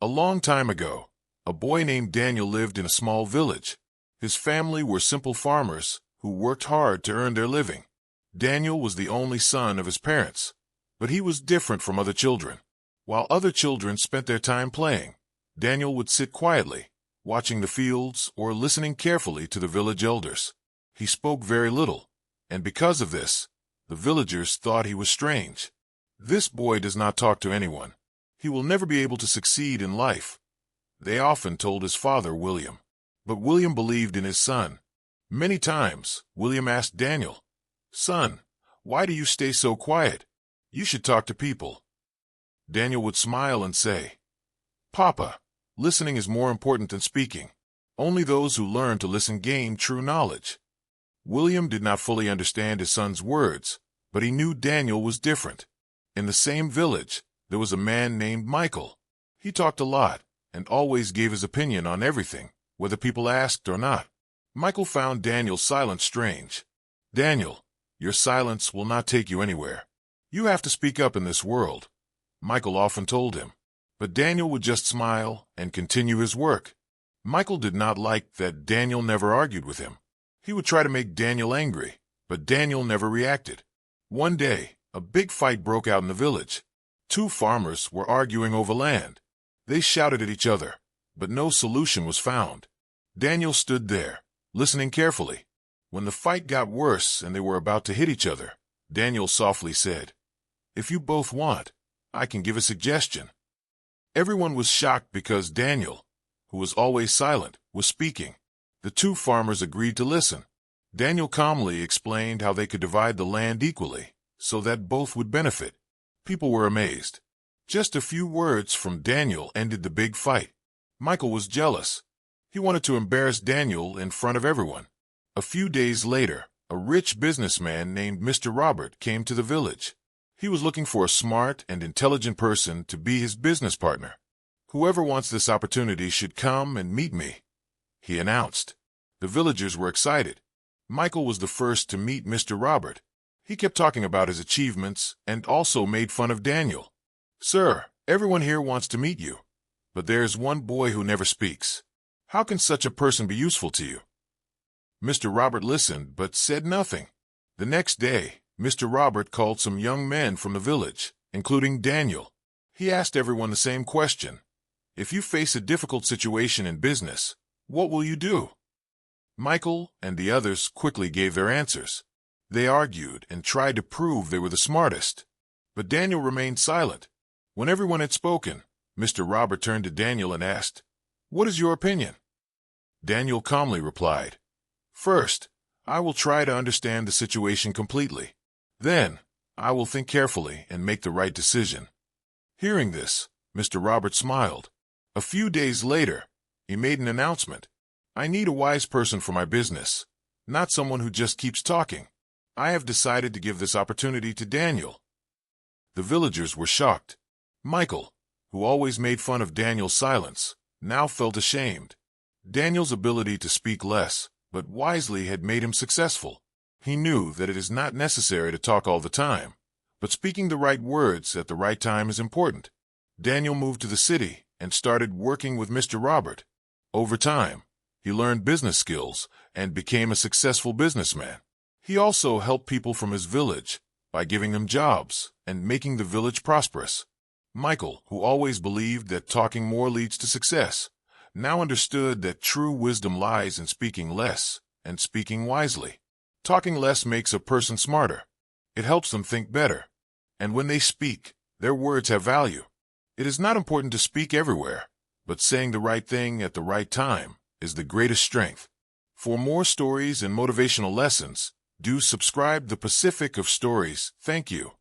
A long time ago, a boy named Daniel lived in a small village. His family were simple farmers who worked hard to earn their living. Daniel was the only son of his parents, but he was different from other children. While other children spent their time playing, Daniel would sit quietly, watching the fields or listening carefully to the village elders. He spoke very little, and because of this, the villagers thought he was strange. This boy does not talk to anyone. He will never be able to succeed in life, they often told his father, William. But William believed in his son. Many times, William asked Daniel, "Son, why do you stay so quiet? You should talk to people." Daniel would smile and say, "Papa, listening is more important than speaking. Only those who learn to listen gain true knowledge." William did not fully understand his son's words, but he knew Daniel was different. In the same village, there was a man named Michael. He talked a lot and always gave his opinion on everything, whether people asked or not. Michael found Daniel's silence strange. "Daniel, your silence will not take you anywhere. You have to speak up in this world," Michael often told him. But Daniel would just smile and continue his work. Michael did not like that Daniel never argued with him. He would try to make Daniel angry, but Daniel never reacted. One day, a big fight broke out in the village. Two farmers were arguing over land. They shouted at each other, but no solution was found. Daniel stood there, listening carefully. When the fight got worse and they were about to hit each other, Daniel softly said, "If you both want, I can give a suggestion." Everyone was shocked because Daniel, who was always silent, was speaking. The two farmers agreed to listen. Daniel calmly explained how they could divide the land equally, so that both would benefit. People were amazed. Just a few words from Daniel ended the big fight. Michael was jealous. He wanted to embarrass Daniel in front of everyone. A few days later, a rich businessman named Mr. Robert came to the village. He was looking for a smart and intelligent person to be his business partner. "Whoever wants this opportunity should come and meet me," he announced. The villagers were excited. Michael was the first to meet Mr. Robert. He kept talking about his achievements and also made fun of Daniel. "Sir, everyone here wants to meet you, but there's one boy who never speaks. How can such a person be useful to you?" Mr. Robert listened but said nothing. The next day, Mr. Robert called some young men from the village, including Daniel. He asked everyone the same question. "If you face a difficult situation in business, what will you do?" Michael and the others quickly gave their answers. They argued and tried to prove they were the smartest. But Daniel remained silent. When everyone had spoken, Mr. Robert turned to Daniel and asked, "What is your opinion?" Daniel calmly replied, "First, I will try to understand the situation completely. Then, I will think carefully and make the right decision." Hearing this, Mr. Robert smiled. A few days later, he made an announcement. "I need a wise person for my business, not someone who just keeps talking. I have decided to give this opportunity to Daniel." The villagers were shocked. Michael, who always made fun of Daniel's silence, now felt ashamed. Daniel's ability to speak less, but wisely, had made him successful. He knew that it is not necessary to talk all the time, but speaking the right words at the right time is important. Daniel moved to the city and started working with Mr. Robert. Over time, he learned business skills and became a successful businessman. He also helped people from his village by giving them jobs and making the village prosperous. Michael, who always believed that talking more leads to success, now understood that true wisdom lies in speaking less and speaking wisely. Talking less makes a person smarter. It helps them think better. And when they speak, their words have value. It is not important to speak everywhere, but saying the right thing at the right time is the greatest strength. For more stories and motivational lessons, do subscribe the Pacific of Stories. Thank you.